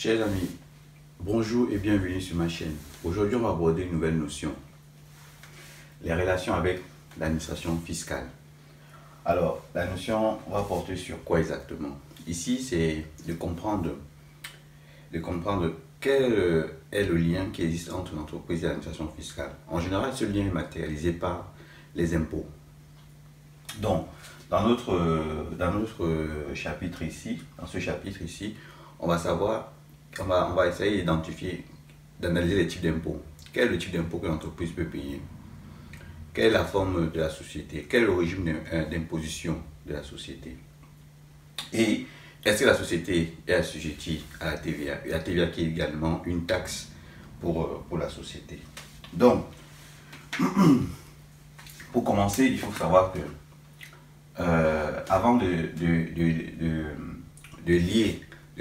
Chers amis, bonjour et bienvenue sur ma chaîne. Aujourd'hui, on va aborder une nouvelle notion, les relations avec l'administration fiscale. Alors, la notion va porter sur quoi exactement? Ici, c'est de comprendre quel est le lien qui existe entre l'entreprise et l'administration fiscale. En général, ce lien est matérialisé par les impôts. Donc, dans notre chapitre ici, on va essayer d'identifier, d'analyser les types d'impôts. Quel est le type d'impôt que l'entreprise peut payer? Quelle est la forme de la société? Quel est le régime d'imposition de la société? Et est-ce que la société est assujettie à la TVA? Et la TVA qui est également une taxe pour la société. Donc, pour commencer, il faut savoir que avant de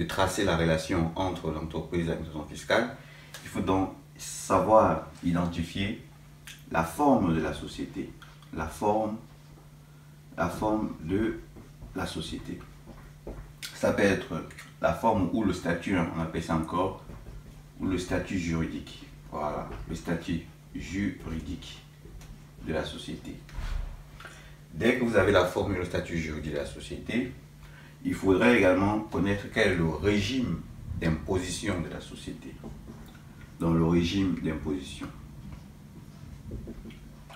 tracer la relation entre l'entreprise et l'administration fiscale, il faut donc savoir identifier la forme de la société. La forme de la société. Ça peut être la forme ou le statut, on appelle ça encore, ou le statut juridique. Voilà, le statut juridique de la société. Dès que vous avez la forme et le statut juridique de la société, il faudrait également connaître quel est le régime d'imposition de la société. Donc le régime d'imposition.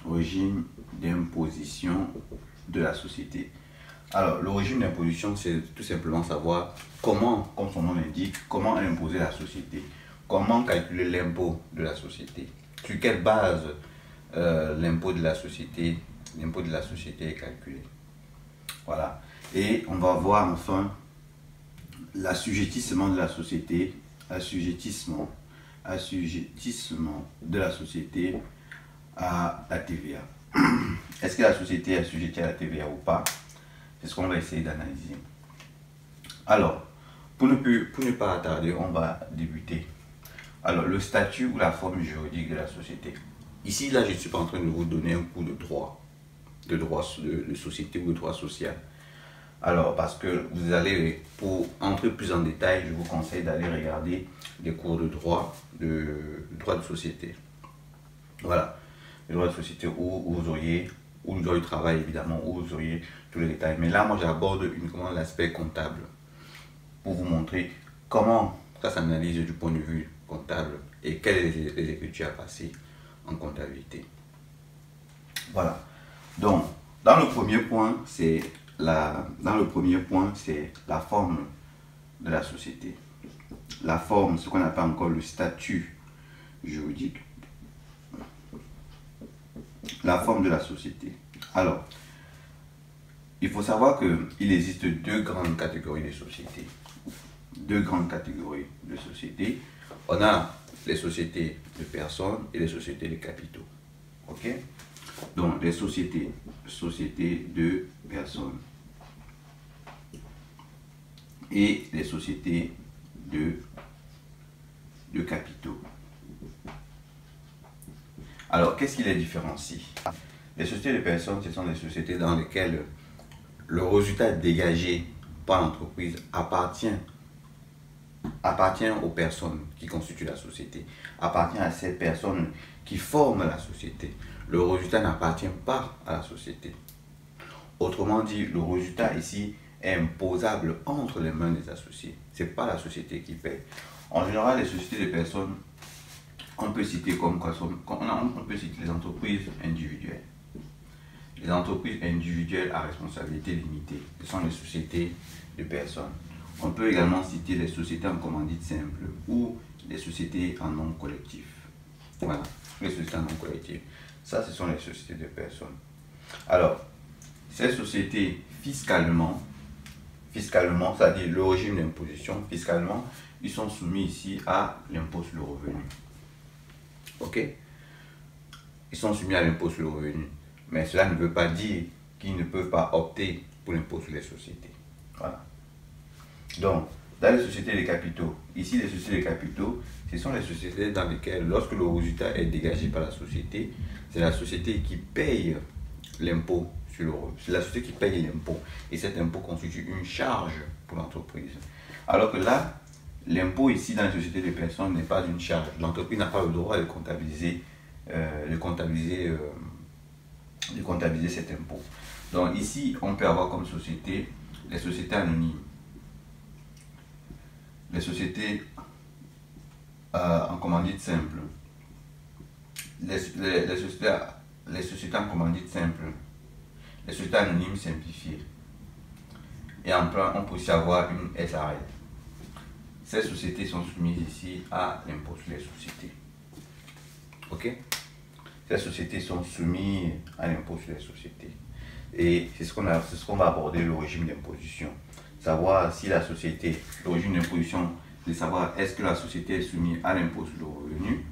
Régime d'imposition de la société. Alors le régime d'imposition, c'est tout simplement savoir comment, comme son nom l'indique, comment imposer la société. Comment calculer l'impôt de la société. Sur quelle base l'impôt de la société est calculé. Voilà. Et on va voir enfin l'assujettissement de la société, assujettissement de la société à la TVA. Est-ce que la société est assujettie à la TVA ou pas? C'est ce qu'on va essayer d'analyser. Alors, pour ne pas attarder, on va débuter. Alors, le statut ou la forme juridique de la société. Ici, là, je ne suis pas en train de vous donner un cours de droit de société ou de droit social. Alors, parce que vous allez, pour entrer plus en détail, je vous conseille d'aller regarder des cours de droit de société. Voilà, le droit de société où vous auriez, ou le droit du travail évidemment, où vous auriez tous les détails. Mais là, moi, j'aborde uniquement l'aspect comptable pour vous montrer comment ça s'analyse du point de vue comptable et quelles sont les écritures à passer en comptabilité. Voilà. Donc, dans le premier point, c'est la forme de la société. La forme, ce qu'on appelle encore le statut juridique. La forme de la société. Alors, il faut savoir qu'il existe deux grandes catégories de sociétés. Deux grandes catégories de sociétés. On a les sociétés de personnes et les sociétés de capitaux. Ok? Donc, les sociétés de personnes et les sociétés de capitaux. Alors, qu'est-ce qui les différencie? Les sociétés de personnes, ce sont des sociétés dans lesquelles le résultat dégagé par l'entreprise appartient aux personnes qui constituent la société, appartient à ces personnes qui forment la société. Le résultat n'appartient pas à la société. Autrement dit, le résultat ici est imposable entre les mains des associés. Ce n'est pas la société qui paye. En général, les sociétés de personnes, on peut citer on peut citer les entreprises individuelles. Les entreprises individuelles à responsabilité limitée, ce sont les sociétés de personnes. On peut également citer les sociétés en commandite simple ou les sociétés en nom collectif. Voilà, les sociétés en nom collectif. Ça, ce sont les sociétés de personnes. Alors, ces sociétés fiscalement, c'est-à-dire le régime d'imposition, fiscalement, ils sont soumis ici à l'impôt sur le revenu. Ok? Ils sont soumis à l'impôt sur le revenu. Mais cela ne veut pas dire qu'ils ne peuvent pas opter pour l'impôt sur les sociétés. Voilà. Donc, dans les sociétés de capitaux, ici les sociétés de capitaux, ce sont les sociétés dans lesquelles, lorsque le résultat est dégagé par la société, c'est la société qui paye l'impôt sur le revenu. C'est la société qui paye l'impôt. Et cet impôt constitue une charge pour l'entreprise. Alors que là, l'impôt ici dans les sociétés de personnes n'est pas une charge. L'entreprise n'a pas le droit de comptabiliser, cet impôt. Donc ici, on peut avoir comme société les sociétés anonymes, les sociétés en commandite simple, les sociétés en commandite simple, les sociétés anonymes simplifiées. Et en plan, on peut aussi avoir une SARL. Ces sociétés sont soumises ici à l'impôt sur les sociétés. Ok? Ces sociétés sont soumises à l'impôt sur les sociétés. Et c'est ce qu'on va aborder, le régime d'imposition. Savoir si la société, le régime d'imposition, de savoir est-ce que la société est soumise à l'impôt sur le revenu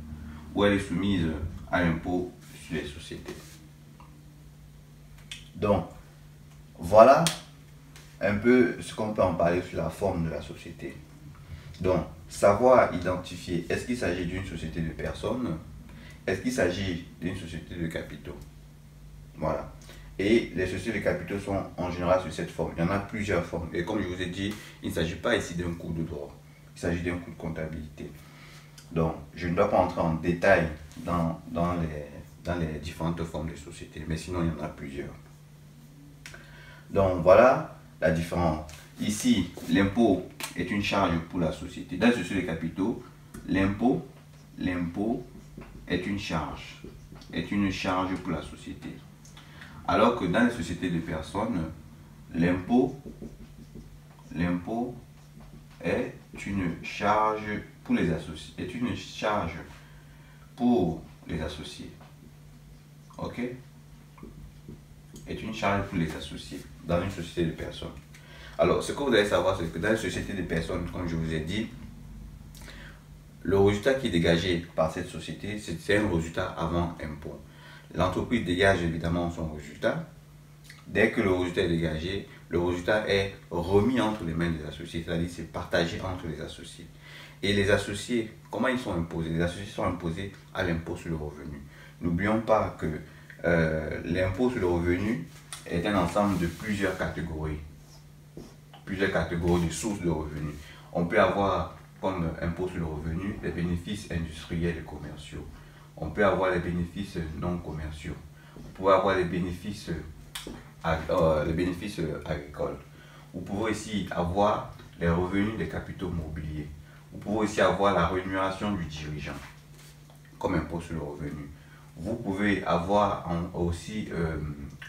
ou elle est soumise à l'impôt sur les sociétés. Donc, voilà un peu ce qu'on peut en parler sur la forme de la société. Donc, savoir identifier, est-ce qu'il s'agit d'une société de personnes, est-ce qu'il s'agit d'une société de capitaux. Voilà. Et les sociétés de capitaux sont en général sur cette forme. Il y en a plusieurs formes. Et comme je vous ai dit, il ne s'agit pas ici d'un coût de droit. Il s'agit d'un coût de comptabilité. Donc, je ne dois pas entrer en détail dans les différentes formes de sociétés. Mais sinon, il y en a plusieurs. Donc, voilà la différence. Ici, l'impôt est une charge pour la société. Dans les sociétés de capitaux, l'impôt est une charge pour la société. Alors que dans les sociétés de personnes, l'impôt est une charge pour les associés. Ok? Est une charge pour les associés dans une société de personnes. Alors, ce que vous devez savoir, c'est que dans une société de personnes, comme je vous ai dit, le résultat qui est dégagé par cette société, c'est un résultat avant impôt. L'entreprise dégage évidemment son résultat. Dès que le résultat est dégagé, le résultat est remis entre les mains des associés, c'est-à-dire c'est partagé entre les associés. Et les associés, comment ils sont imposés? Les associés sont imposés à l'impôt sur le revenu. N'oublions pas que l'impôt sur le revenu est un ensemble de plusieurs catégories de sources de revenus. On peut avoir comme impôt sur le revenu les bénéfices industriels et commerciaux. On peut avoir les bénéfices non commerciaux. On peut avoir les bénéfices agricoles. Vous pouvez aussi avoir les revenus des capitaux mobiliers. Vous pouvez aussi avoir la rémunération du dirigeant comme impôt sur le revenu. Vous pouvez avoir aussi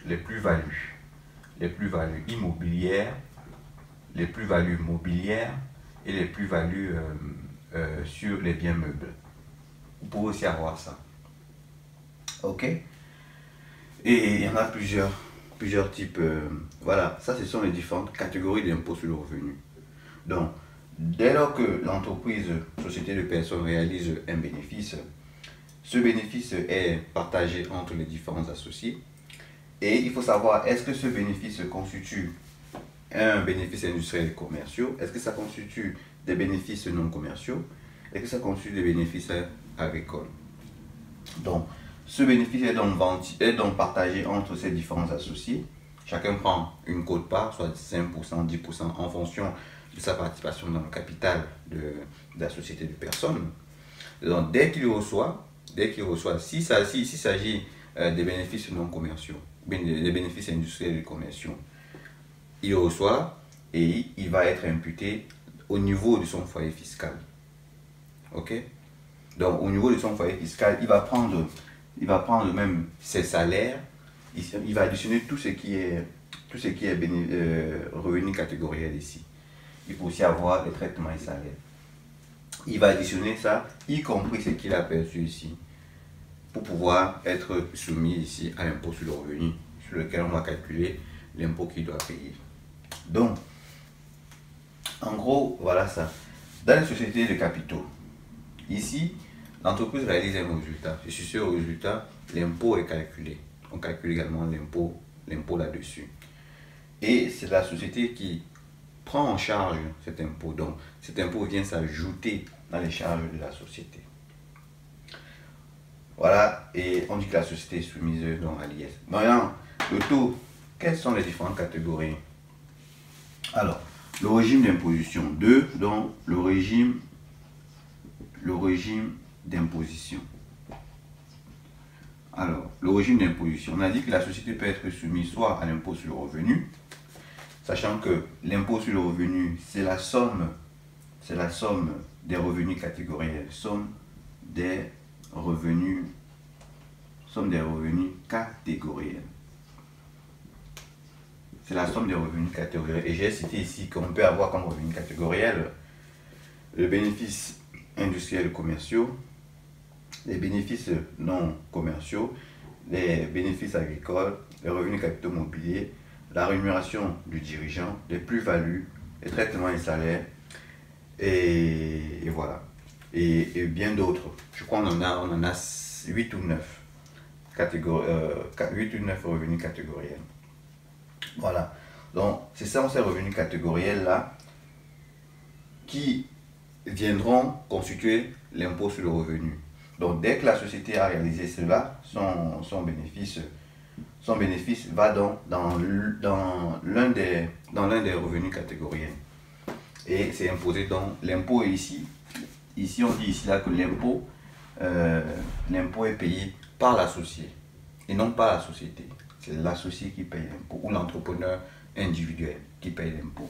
les plus-values immobilières, les plus-values mobilières et les plus-values sur les biens meubles. Vous pouvez aussi avoir ça. Ok? Et il y en a plusieurs types. Voilà, ça ce sont les différentes catégories d'impôts sur le revenu. Donc, dès lors que l'entreprise, société de personnes réalise un bénéfice, ce bénéfice est partagé entre les différents associés. Et il faut savoir, est-ce que ce bénéfice constitue un bénéfice industriel et commerciaux? Est-ce que ça constitue des bénéfices non commerciaux? Est-ce que ça constitue des bénéfices agricoles? Donc, ce bénéfice est donc partagé entre ces différents associés. Chacun prend une quote-part, soit 5%, 10% en fonction de sa participation dans le capital de la société de personnes. Donc, dès qu'il reçoit, s'il s'agit des bénéfices non commerciaux, des bénéfices industriels et commerciaux, il reçoit et il va être imputé au niveau de son foyer fiscal. Ok? Donc, au niveau de son foyer fiscal, il va prendre même ses salaires, il va additionner tout ce qui est revenu catégoriel ici. Il peut aussi avoir les traitements et salaires. Il va additionner ça, y compris ce qu'il a perçu ici, pour pouvoir être soumis ici à l'impôt sur le revenu, sur lequel on va calculer l'impôt qu'il doit payer. Donc, en gros, voilà ça. Dans les sociétés de capitaux, ici, l'entreprise réalise un résultat. Et sur ce résultat, l'impôt est calculé. On calcule également l'impôt là-dessus. Et c'est la société qui prend en charge cet impôt. Donc, cet impôt vient s'ajouter dans les charges de la société. Voilà, et on dit que la société est soumise donc à l'IS. Maintenant, le taux, quelles sont les différentes catégories? Alors, Le régime d'imposition. 2. Donc, le régime d'imposition. Alors, le régime d'imposition. On a dit que la société peut être soumise soit à l'impôt sur le revenu, sachant que l'impôt sur le revenu, c'est la somme des revenus catégoriels, somme des revenus catégoriels. C'est la somme des revenus catégoriels. Et j'ai cité ici qu'on peut avoir comme revenu catégoriel le bénéfice industriels et commerciaux, les bénéfices non commerciaux, les bénéfices agricoles, les revenus capitaux mobiliers, la rémunération du dirigeant, les plus-values, les traitements et salaires, et voilà. Et bien d'autres. Je crois qu'on en a 8 ou 9 revenus catégoriels. Voilà. Donc, c'est ça, ces revenus catégoriels-là qui viendront constituer l'impôt sur le revenu. Donc, dès que la société a réalisé cela, son bénéfice va dans l'un des revenus catégoriels. Et c'est imposé. Donc, l'impôt est ici. Ici, on dit ici là que l'impôt est payé par l'associé et non par la société. C'est l'associé qui paye l'impôt ou l'entrepreneur individuel qui paye l'impôt.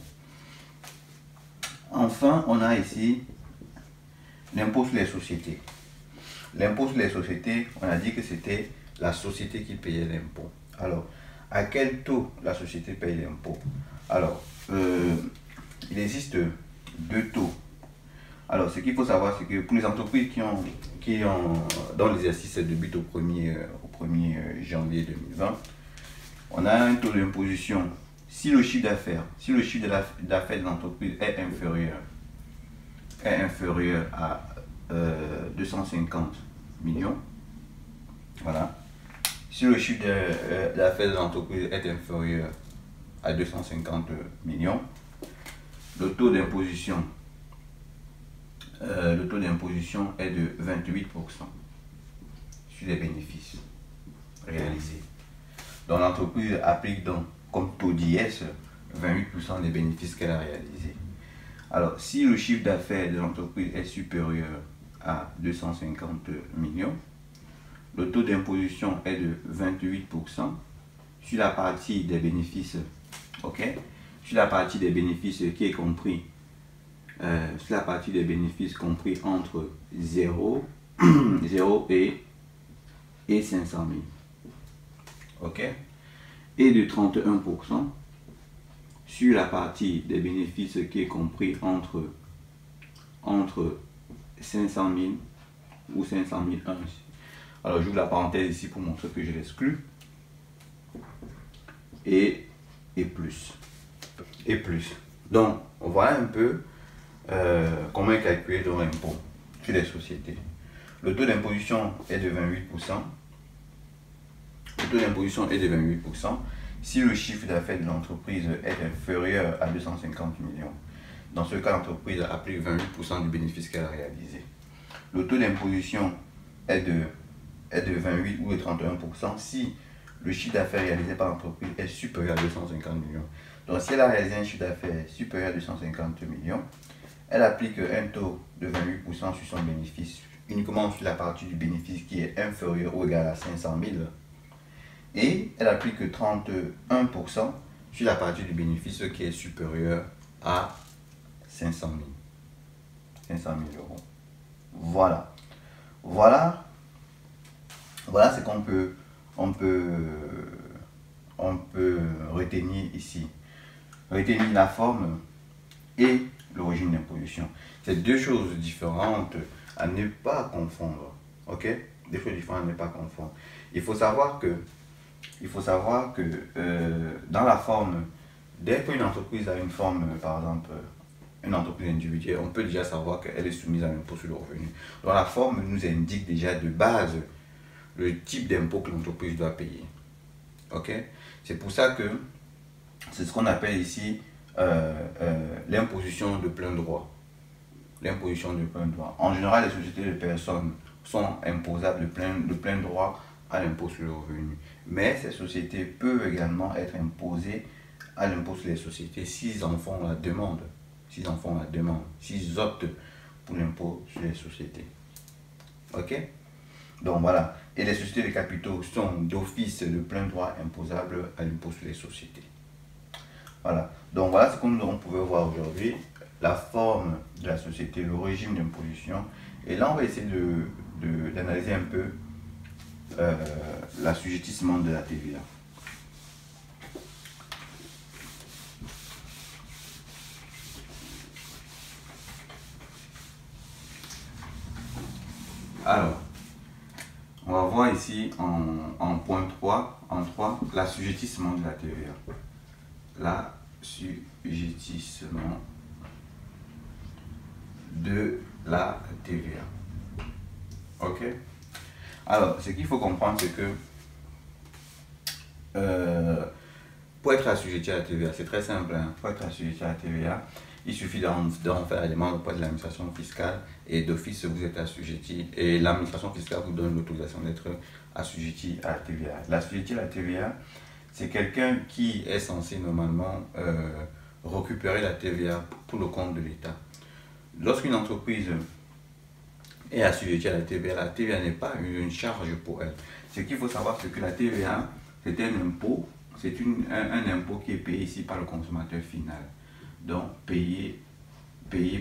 Enfin, on a ici l'impôt sur les sociétés. L'impôt sur les sociétés, on a dit que c'était la société qui payait l'impôt. Alors, à quel taux la société paye l'impôt? Alors, il existe 2 taux. Alors, ce qu'il faut savoir, c'est que pour les entreprises dont l'exercice débute au 1er janvier 2020, on a un taux d'imposition. Si le chiffre d'affaires de l'entreprise est inférieur à 250 millions, voilà. Si le chiffre d'affaires de l'entreprise est inférieur à 250 millions, le taux d'imposition est de 28% sur les bénéfices réalisés. Donc l'entreprise applique donc comme taux d'IS 28% des bénéfices qu'elle a réalisés. Alors, si le chiffre d'affaires de l'entreprise est supérieur à 250 millions, le taux d'imposition est de 28% sur la partie des bénéfices, ok? Sur la partie des bénéfices qui est compris, sur la partie des bénéfices compris entre 0 et 500 000, ok? Et de 31% sur la partie des bénéfices qui est compris entre 500 000 ou 500 001. Alors j'ouvre la parenthèse ici pour montrer que je l'exclus. Et plus. Donc voilà un peu comment est calculé l'impôt sur les sociétés. Le taux d'imposition est de 28%. Le taux d'imposition est de 28%. Si le chiffre d'affaires de l'entreprise est inférieur à 250 millions, dans ce cas, l'entreprise applique 28% du bénéfice qu'elle a réalisé. Le taux d'imposition est de 28 ou de 31% si le chiffre d'affaires réalisé par l'entreprise est supérieur à 250 millions. Donc, si elle a réalisé un chiffre d'affaires supérieur à 250 millions, elle applique un taux de 28% sur son bénéfice, uniquement sur la partie du bénéfice qui est inférieure ou égale à 500 000. Et elle applique 31% sur la partie du bénéfice qui est supérieure à 500 000 euros. Voilà ce qu'on peut retenir ici. Retenir la forme et le régime d'imposition. C'est 2 choses différentes à ne pas confondre. Ok? 2 choses différentes à ne pas confondre. Il faut savoir que dans la forme, dès qu'une entreprise a une forme, par exemple, une entreprise individuelle, on peut déjà savoir qu'elle est soumise à l'impôt sur le revenu. Donc la forme nous indique déjà de base le type d'impôt que l'entreprise doit payer. Ok? C'est pour ça que c'est ce qu'on appelle ici l'imposition de plein droit. L'imposition de plein droit. En général, les sociétés de personnes sont imposables de plein droit à l'impôt sur le revenu. Mais ces sociétés peuvent également être imposées à l'impôt sur les sociétés s'ils en font la demande. S'ils en font la demande, s'ils optent pour l'impôt sur les sociétés. Ok? Donc voilà. Et les sociétés de capitaux sont d'office de plein droit imposables à l'impôt sur les sociétés. Voilà. Donc voilà ce que nous pouvons voir aujourd'hui. La forme de la société, le régime d'imposition. Et là, on va essayer d'analyser un peu l'assujettissement de la TVA. Alors, on va voir ici en point 3, l'assujettissement de la TVA. L'assujettissement de la TVA. Ok? Alors, ce qu'il faut comprendre, c'est que pour être assujetti à la TVA, c'est très simple. Hein? Pour être assujetti à la TVA, il suffit d'en faire la demande auprès de l'administration fiscale et d'office vous êtes assujetti et l'administration fiscale vous donne l'autorisation d'être assujetti à la TVA. L'assujetti à la TVA, c'est quelqu'un qui est censé normalement récupérer la TVA pour le compte de l'État. Lorsqu'une entreprise est assujettie à la TVA n'est pas une charge pour elle. Ce qu'il faut savoir, c'est que la TVA, c'est un impôt, c'est un impôt qui est payé ici par le consommateur final. Donc, payé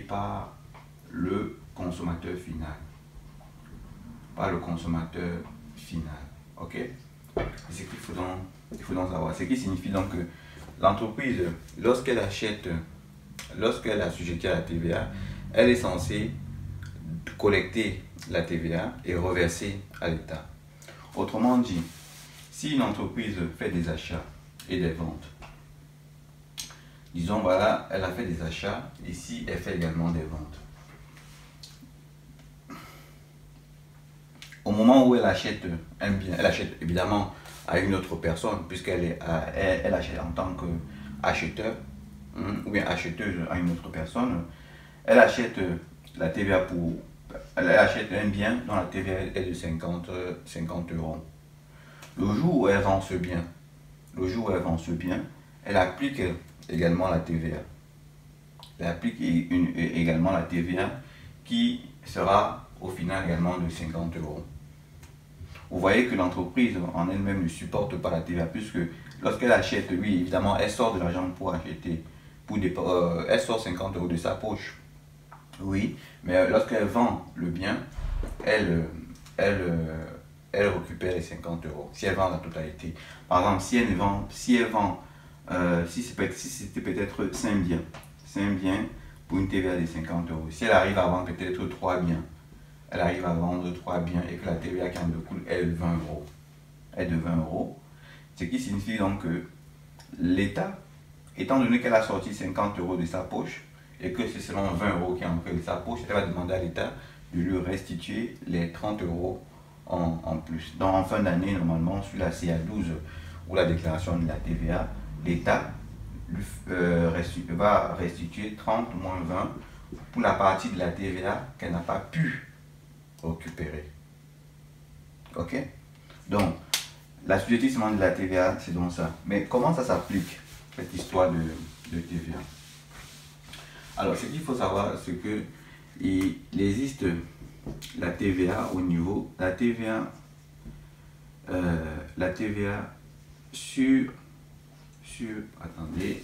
par le consommateur final. Par le consommateur final. Ok? C'est ce qu'il faut donc savoir. Ce qui signifie donc que l'entreprise, lorsqu'elle assujettit à la TVA, elle est censée collecter la TVA et reverser à l'État. Autrement dit, si une entreprise fait des achats et des ventes, disons voilà, elle a fait des achats, ici elle fait également des ventes. Au moment où elle achète un bien, elle achète évidemment à une autre personne, puisqu'elle elle achète en tant qu'acheteur, ou bien acheteuse à une autre personne, elle achète la TVA elle achète un bien dont la TVA est de 50 euros. Le jour où elle vend ce bien, elle applique également la TVA. Elle applique également la TVA qui sera au final également de 50 euros. Vous voyez que l'entreprise en elle-même ne supporte pas la TVA, puisque lorsqu'elle achète, oui, évidemment, elle sort de l'argent pour acheter, elle sort 50 euros de sa poche. Oui, mais lorsqu'elle vend le bien, elle récupère les 50 euros, si elle vend la totalité. Par exemple, si c'était peut-être 5 biens pour une TVA de 50 euros. Si elle arrive à vendre peut-être 3 biens, et que la TVA qui en découle est de 20 euros. Ce qui signifie donc que l'État, étant donné qu'elle a sorti 50 euros de sa poche, et que c'est seulement 20 euros qui est entré de sa poche, elle va demander à l'État de lui restituer les 30 euros en plus. Donc en fin d'année, normalement, sur la CA12 ou la déclaration de la TVA, l'État va restituer 30 moins 20 pour la partie de la TVA qu'elle n'a pas pu récupérer. Ok? Donc, l'assujettissement de la TVA, c'est donc ça. Mais comment ça s'applique, cette histoire de TVA? Alors, ce qu'il faut savoir, c'est que il existe la TVA au niveau, la TVA sur, attendez,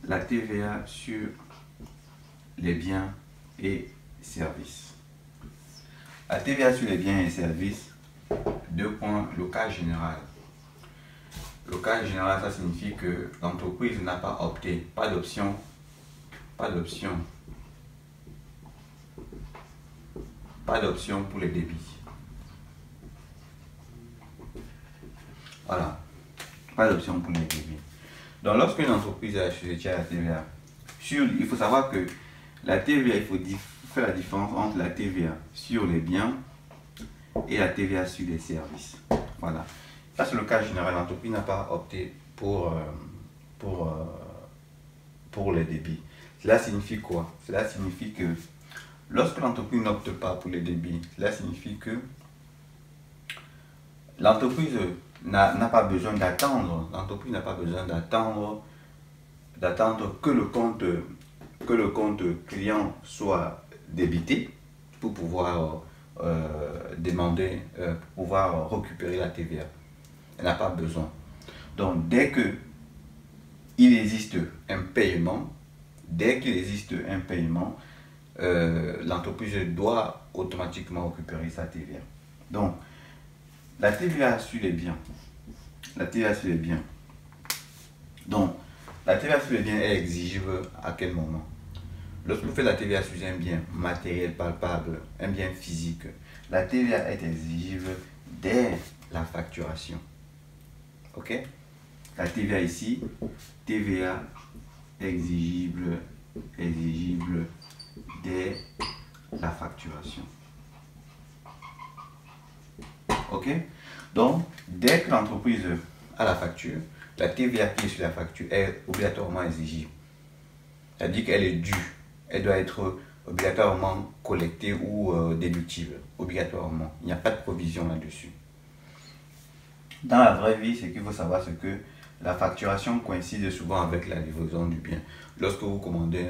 la TVA sur les biens et services. La TVA sur les biens et services, 2 points, le cas général. Le cas général, ça signifie que l'entreprise n'a pas opté, pas d'option pour les débits. Voilà, pas d'option pour les débits. Donc lorsqu'une entreprise est assujettie à la TVA, il faut savoir que la TVA, il faut faire la différence entre la TVA sur les biens et la TVA sur les services. Voilà. Ça, c'est le cas général. L'entreprise n'a pas opté pour les débits. Cela signifie quoi? Cela signifie que lorsque l'entreprise n'opte pas pour les débits, cela signifie que l'entreprise n'a pas besoin d'attendre, l'entreprise n'a pas besoin d'attendre que le compte client soit débité pour pouvoir demander, pour pouvoir récupérer la TVA. Elle n'a pas besoin. Donc dès que il existe un paiement, l'entreprise doit automatiquement récupérer sa TVA. Donc la TVA sur les biens. La TVA sur les biens. Donc la TVA sur les biens est exigible à quel moment? Lorsque vous faites la TVA sur un bien matériel palpable, un bien physique, la TVA est exigible dès la facturation. Ok? La TVA ici, TVA exigible dès la facturation. Ok? Donc, dès que l'entreprise a la facture, la TVA qui est sur la facture est obligatoirement exigible. C'est-à-dire qu'elle est due. Elle doit être obligatoirement collectée ou déductible. Obligatoirement. Il n'y a pas de provision là-dessus. Dans la vraie vie, ce qu'il faut savoir, c'est que la facturation coïncide souvent avec la livraison du bien. Lorsque vous commandez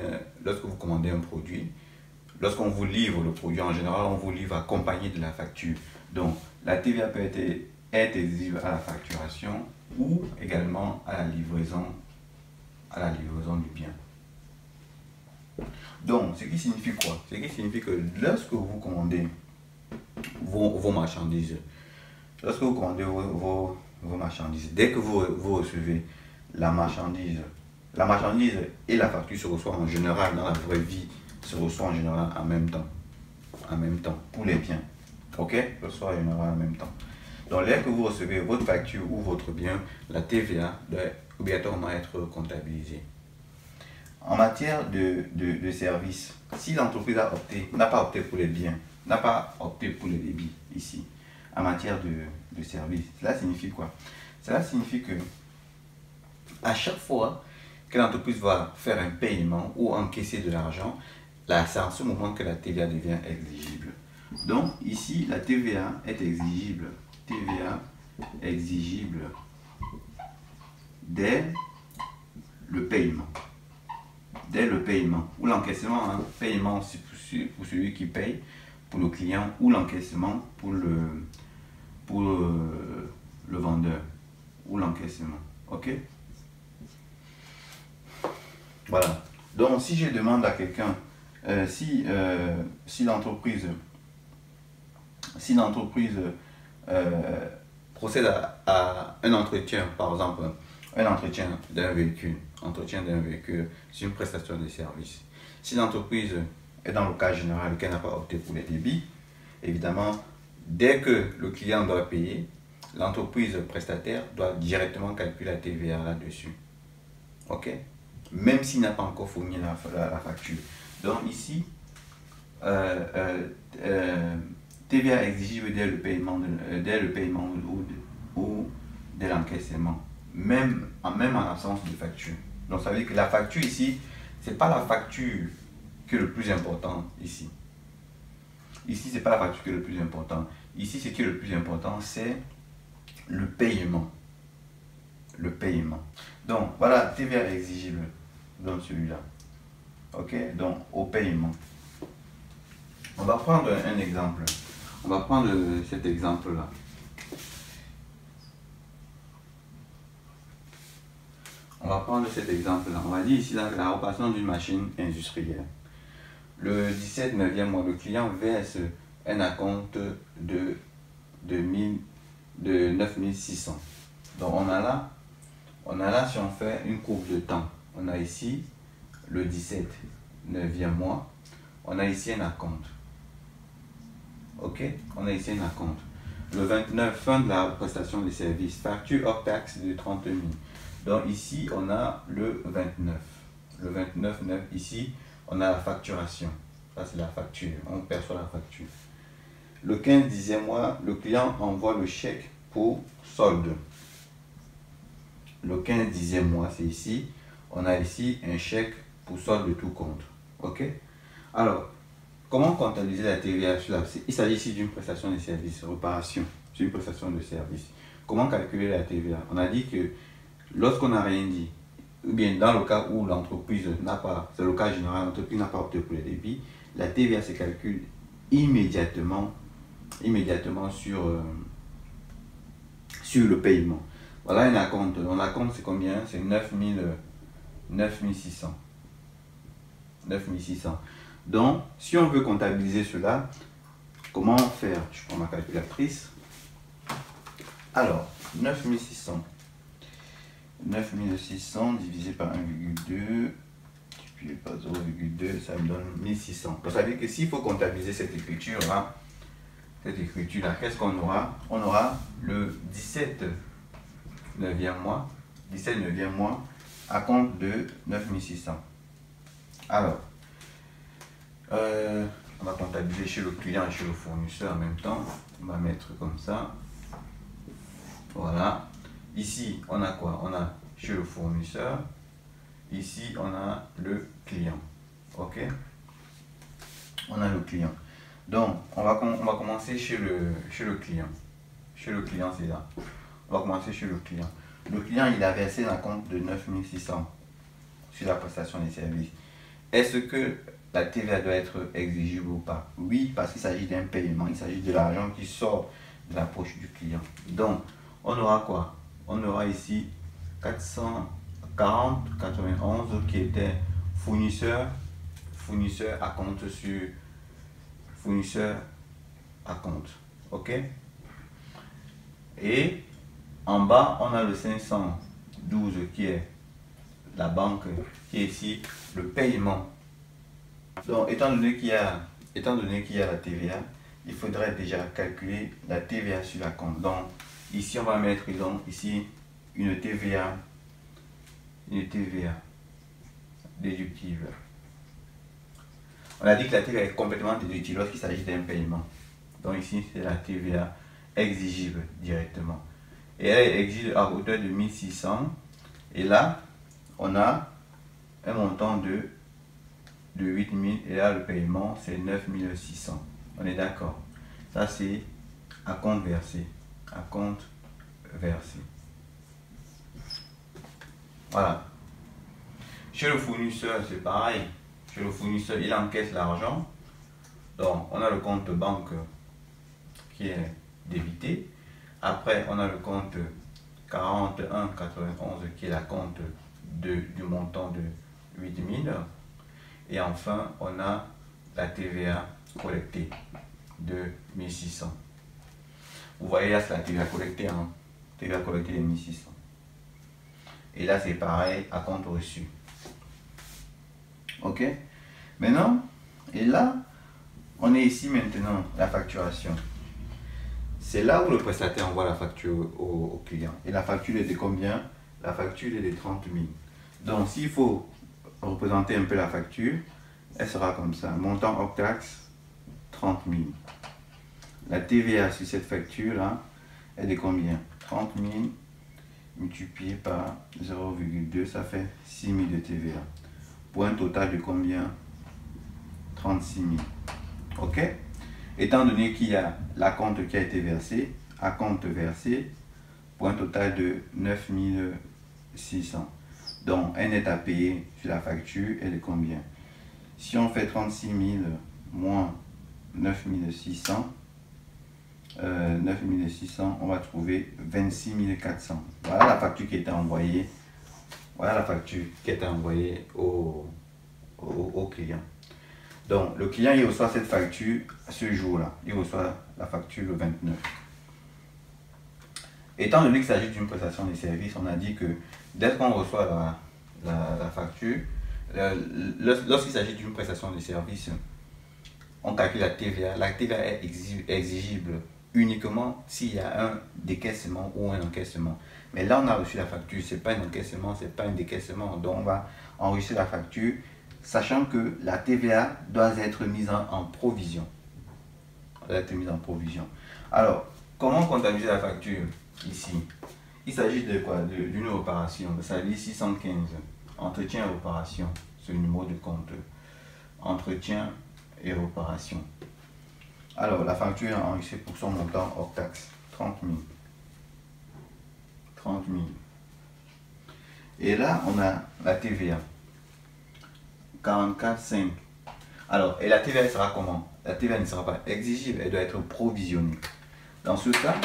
un produit, lorsqu'on vous livre le produit, en général, on vous livre accompagné de la facture. Donc, la TVA peut être exigible à la facturation ou également à la livraison du bien. Donc, ce qui signifie quoi? Ce qui signifie que lorsque vous commandez vos marchandises, dès que vous recevez la marchandise et la facture se reçoivent en général, dans la vraie vie, se reçoivent en général en même temps, pour les biens. Ok? Se reçoivent en général en même temps. Donc, dès que vous recevez votre facture ou votre bien, la TVA doit obligatoirement être comptabilisée. En matière de services, si l'entreprise n'a pas opté pour les biens, n'a pas opté pour le débit ici, en matière de services, cela signifie quoi? Cela signifie que à chaque fois que l'entreprise va faire un paiement ou encaisser de l'argent, c'est en ce moment que la TVA devient exigible. Donc ici, la TVA est exigible. TVA exigible dès le paiement. Dès le paiement ou l'encaissement, hein, paiement pour celui qui paye, pour le client, ou l'encaissement pour le vendeur, ou l'encaissement. Ok? Voilà. Donc si je demande à quelqu'un, si l'entreprise procède à un entretien, par exemple, un entretien d'un véhicule, c'est une prestation de service. Si l'entreprise est dans le cas général qu'elle n'a pas opté pour les débits, évidemment, dès que le client doit payer, l'entreprise prestataire doit directement calculer la TVA là-dessus. Ok? Même s'il n'a pas encore fourni la facture. Donc ici, TVA exigible dès le paiement ou dès l'encaissement, même en absence de facture. Donc ça veut dire que la facture ici, c'est pas la facture qui est le plus important ici. Ici, c'est pas la facture qui est le plus important. Ici, ce qui est le plus important, c'est le paiement. Le paiement. Donc voilà, TVA exigible dans celui-là. Ok, donc au paiement. On va prendre un exemple. On va prendre cet exemple-là. On va prendre cet exemple-là. On va dire ici la réparation d'une machine industrielle. Le 17 9e mois, le client verse un acompte de 9600. Donc on a là, si on fait une courbe de temps, on a ici le 17 9e mois, on a ici un acompte. Ok, on a ici un acompte. Le 29, fin de la prestation de services, facture hors taxe de 30 000. Donc ici, on a le 29. Le 29, 9, ici, on a la facturation. Ça, c'est la facture. On perçoit la facture. Le 15 10e mois, le client envoie le chèque pour solde. Le 15 10e mois, c'est ici. On a ici un chèque pour solde de tout compte. Ok? Alors, comment comptabiliser la TVA sur la... Il s'agit ici d'une prestation de service, réparation. C'est une prestation de service. Comment calculer la TVA? On a dit que lorsqu'on n'a rien dit, ou bien dans le cas où l'entreprise n'a pas, c'est le cas général, l'entreprise n'a pas opté pour le débit, la TVA se calcule immédiatement sur le paiement. Voilà un acompte. Un acompte, c'est combien? C'est 9600. 9600. Donc, si on veut comptabiliser cela, comment faire? Je prends ma calculatrice. Alors, 9600. 9600 divisé par 1,2, puis par 0,2, ça me donne 1600. Vous savez que s'il faut comptabiliser cette écriture-là, qu'est-ce qu'on aura? On aura le 17 9e mois, 17 9e mois à compte de 9600. Alors, on va comptabiliser chez le client et chez le fournisseur en même temps. On va mettre comme ça. Voilà. Ici, on a quoi? On a chez le fournisseur. Ici, on a le client. Ok? On a le client. Donc, on va commencer chez le client. Chez le client, c'est là. On va commencer chez le client. Le client, il a versé un compte de 9600 sur la prestation des services. Est-ce que la TVA doit être exigible ou pas? Oui, parce qu'il s'agit d'un paiement. Il s'agit de l'argent qui sort de la poche du client. Donc, on aura quoi? On aura ici 440,91 qui était fournisseur à compte sur fournisseur à compte. Ok? Et en bas, on a le 512 qui est la banque, qui est ici le paiement. Donc, étant donné qu'il y a la TVA, il faudrait déjà calculer la TVA sur la compte. Donc, ici, on va mettre donc ici une TVA déductible. On a dit que la TVA est complètement déductible lorsqu'il s'agit d'un paiement. Donc ici, c'est la TVA exigible directement. Et elle est exigible à hauteur de 1600. Et là, on a un montant de 8000. Et là, le paiement, c'est 9600. On est d'accord. Ça, c'est à compte versé. À compte versé. Voilà. Chez le fournisseur, c'est pareil. Chez le fournisseur, il encaisse l'argent. Donc, on a le compte banque qui est débité. Après, on a le compte 41,91 qui est la compte du montant de 8000. Et enfin, on a la TVA collectée de 1600. Vous voyez là, c'est la TVA collectée, hein? TVA collectée de 1600. Et là, c'est pareil, à compte reçu. Ok? Maintenant, et là, on est ici maintenant, la facturation. C'est là où le prestataire envoie la facture au client. Et la facture est de combien? La facture est de 30 000. Donc, s'il faut représenter un peu la facture, elle sera comme ça. Montant hors taxe, 30 000. La TVA sur cette facture-là est de combien? 30 000 multiplié par 0,2, ça fait 6 000 de TVA. Pour un total de combien? 36 000. Ok? Étant donné qu'il y a la compte qui a été versée, à compte versé, pour un total de 9 600. Donc, un net à payer sur la facture est de combien? Si on fait 36 000 moins 9 600, on va trouver 26 400. Voilà la facture qui était envoyée. Voilà la facture qui était envoyée au client. Donc, le client, il reçoit cette facture ce jour-là. Il reçoit la facture le 29. Étant donné qu'il s'agit d'une prestation de service, on a dit que dès qu'on reçoit la facture, lorsqu'il s'agit d'une prestation de service, on calcule la TVA. La TVA est exigible uniquement s'il y a un décaissement ou un encaissement. Mais là, on a reçu la facture, ce n'est pas un encaissement, ce n'est pas un décaissement. Donc, on va enregistrer la facture, sachant que la TVA doit être mise en provision. Elle doit être mise en provision. Alors, comment comptabiliser la facture ici? Il s'agit de quoi? D'une opération. Ça dit 615. Entretien et réparation. C'est le numéro de compte. Entretien et réparation. Alors, la facture est enregistrée pour son montant hors taxe, 30 000. 30 000. Et là, on a la TVA. 44,5. Alors, et la TVA sera comment? La TVA ne sera pas exigible, elle doit être provisionnée. Dans ce cas,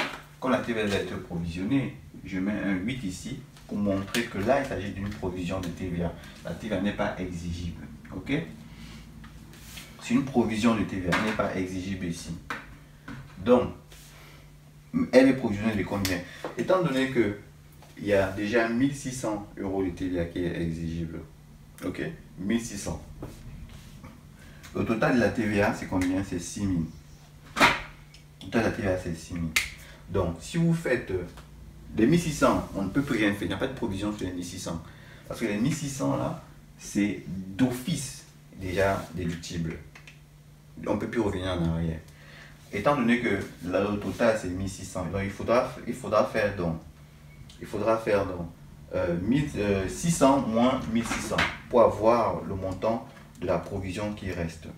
quand la TVA doit être provisionnée, je mets un 8 ici pour montrer que là, il s'agit d'une provision de TVA. La TVA n'est pas exigible. Ok? C'est une provision de TVA, elle n'est pas exigible ici. Donc, elle est provisionnée de combien? Étant donné que il y a déjà 1600 € de TVA qui est exigible. Ok? 1600. Le total de la TVA, c'est combien? C'est 6000. Le total de la TVA, c'est 6000. Donc, si vous faites les 1600, on ne peut plus rien faire. Il n'y a pas de provision sur les 1600. Parce que les 1600 là, c'est d'office déjà déductible. On ne peut plus revenir en arrière. Étant donné que le total c'est 1600, donc il faudra faire donc 600 moins 1600 pour avoir le montant de la provision qui reste.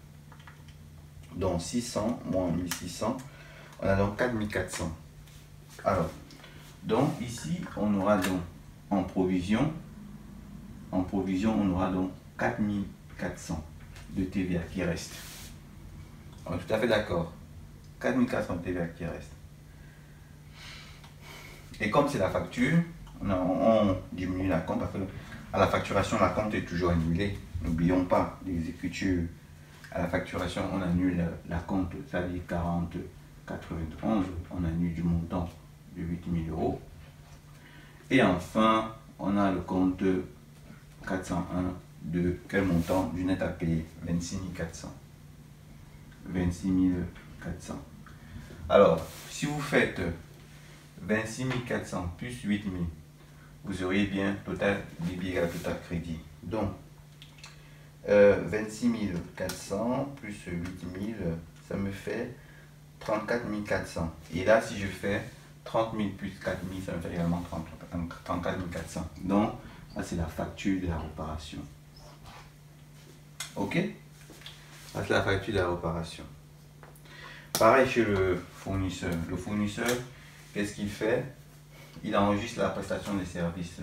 Donc 600 moins 1600, on a donc 4400. Alors, donc ici on aura donc en provision on aura donc 4400 de TVA qui reste. On est tout à fait d'accord. 4400 de TVA qui reste. Et comme c'est la facture, on diminue la compte parce que à la facturation, la compte est toujours annulée. N'oublions pas l'exécution. À la facturation, on annule la compte, c'est-à-dire 40,91, on annule du montant de 8000 €. Et enfin, on a le compte 401 de quel montant? Du net à payer, 26 400. 26 400. Alors, si vous faites 26 400 plus 8000, vous auriez bien total débit égal total crédit. Donc, 26 400 plus 8000, ça me fait 34 400. Et là, si je fais 30 000 plus 4000, ça me fait également 34 400. Donc, ça c'est la facture de la réparation. Ok? Ça c'est la facture de la réparation. Pareil chez le fournisseur. Le fournisseur, qu'est-ce qu'il fait? Il enregistre la prestation de services.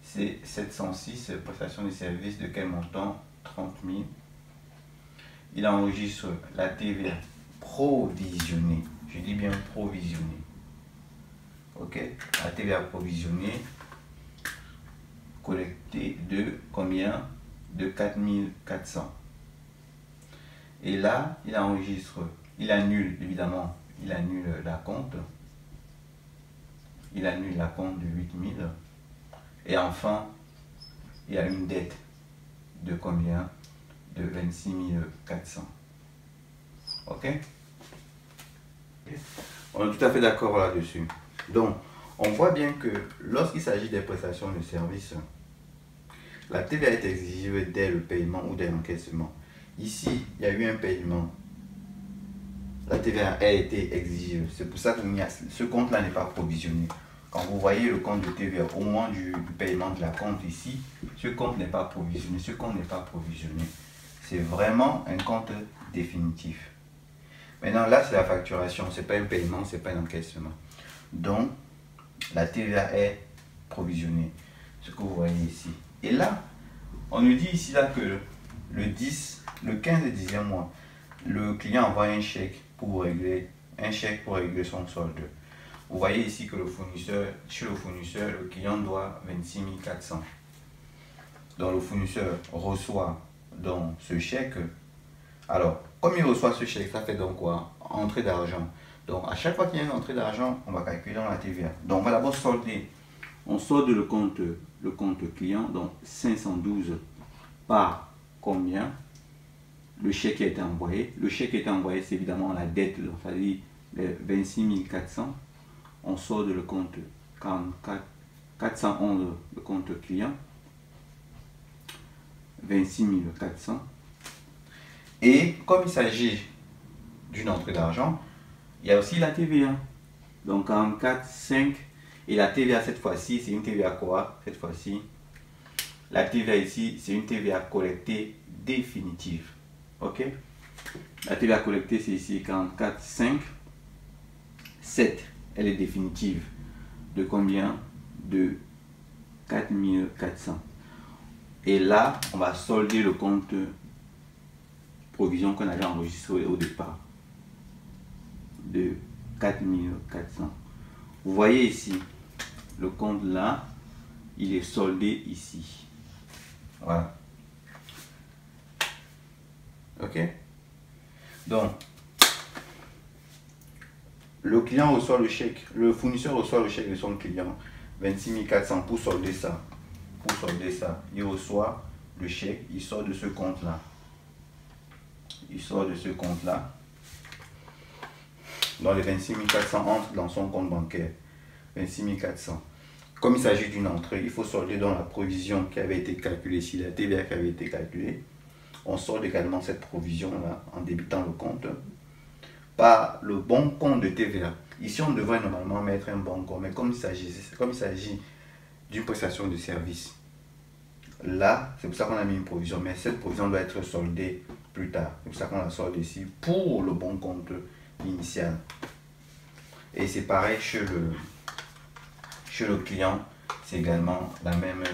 C'est 706, prestation de services de quel montant? 30 000. Il enregistre la TVA provisionnée. Je dis bien provisionnée. Ok? La TVA provisionnée, collectée de combien? De 4400. Et là, il enregistre, il annule évidemment, il annule la compte. Il annule la compte de 8000. Et enfin, il y a une dette de combien? De 26 400. Ok? On est tout à fait d'accord là-dessus. Donc, on voit bien que lorsqu'il s'agit des prestations de services, la TVA est exigible dès le paiement ou dès l'encaissement. Ici, il y a eu un paiement. La TVA a été exigible. C'est pour ça que ce compte-là n'est pas provisionné. Quand vous voyez le compte de TVA au moment du paiement de la compte ici, ce compte n'est pas provisionné. Ce compte n'est pas provisionné. C'est vraiment un compte définitif. Maintenant, là, c'est la facturation. Ce n'est pas un paiement, ce n'est pas un encaissement. Donc, la TVA est provisionnée. Ce que vous voyez ici. Et là, on nous dit ici là que le 15 et 10e mois, le client envoie un chèque pour régler son solde. Vous voyez ici que chez le fournisseur, le client doit 26 400. Donc le fournisseur reçoit donc ce chèque. Alors, comme il reçoit ce chèque, ça fait donc quoi? Entrée d'argent. Donc à chaque fois qu'il y a une entrée d'argent, on va calculer dans la TVA. Donc on va d'abord solder. On solde le compte client, donc 512 par combien? Le chèque qui a été envoyé. Le chèque qui a été envoyé, c'est évidemment la dette, c'est-à-dire les 26 400. On solde le compte 411, le compte client, 26 400. Et comme il s'agit d'une entrée d'argent, il y a aussi la TVA. Donc 44,5. Et la TVA cette fois-ci, c'est une TVA quoi? Cette fois-ci, la TVA ici, c'est une TVA collectée définitive. Ok? La TVA collectée, c'est ici 44,5. 7, elle est définitive. De combien? de 4400. Et là, on va solder le compte provision qu'on avait enregistré au départ de 4400. Vous voyez ici, le compte là, il est soldé ici. Voilà. Ok. Donc, le client reçoit le chèque, le fournisseur reçoit le chèque de son client, 26 400 pour solder ça. Pour solder ça, il reçoit le chèque, il sort de ce compte-là. Il sort de ce compte-là. Donc les 26 400 entrent dans son compte bancaire. 26 400. Comme il s'agit d'une entrée, il faut solder dans la provision qui avait été calculée, si la TVA qui avait été calculée. On solde également cette provision-là en débitant le compte par le bon compte de TVA. Ici, on devrait normalement mettre un bon compte, mais comme il s'agit d'une prestation de service, là, c'est pour ça qu'on a mis une provision, mais cette provision doit être soldée plus tard. C'est pour ça qu'on la solde ici pour le bon compte initial. Et c'est pareil chez le client, c'est également la même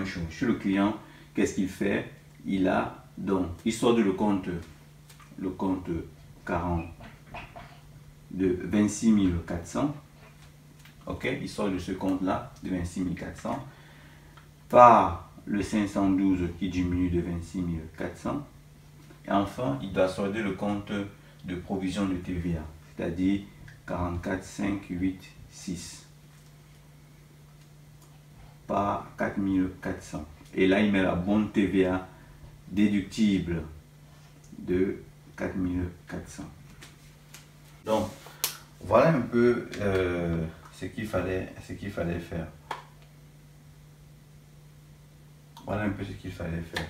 chose. Chez le client, qu'est-ce qu'il fait? Il sort de le compte 40 de 26 400. Ok, il sort de ce compte-là de 26 400 par le 512 qui diminue de 26 400. Et enfin, il doit solder le compte de provision de TVA, c'est-à-dire 44 5 8 6 par 4400. Et là, il met la bonne TVA déductible de 4400. Donc, voilà un peu ce qu'il fallait faire. Voilà un peu ce qu'il fallait faire.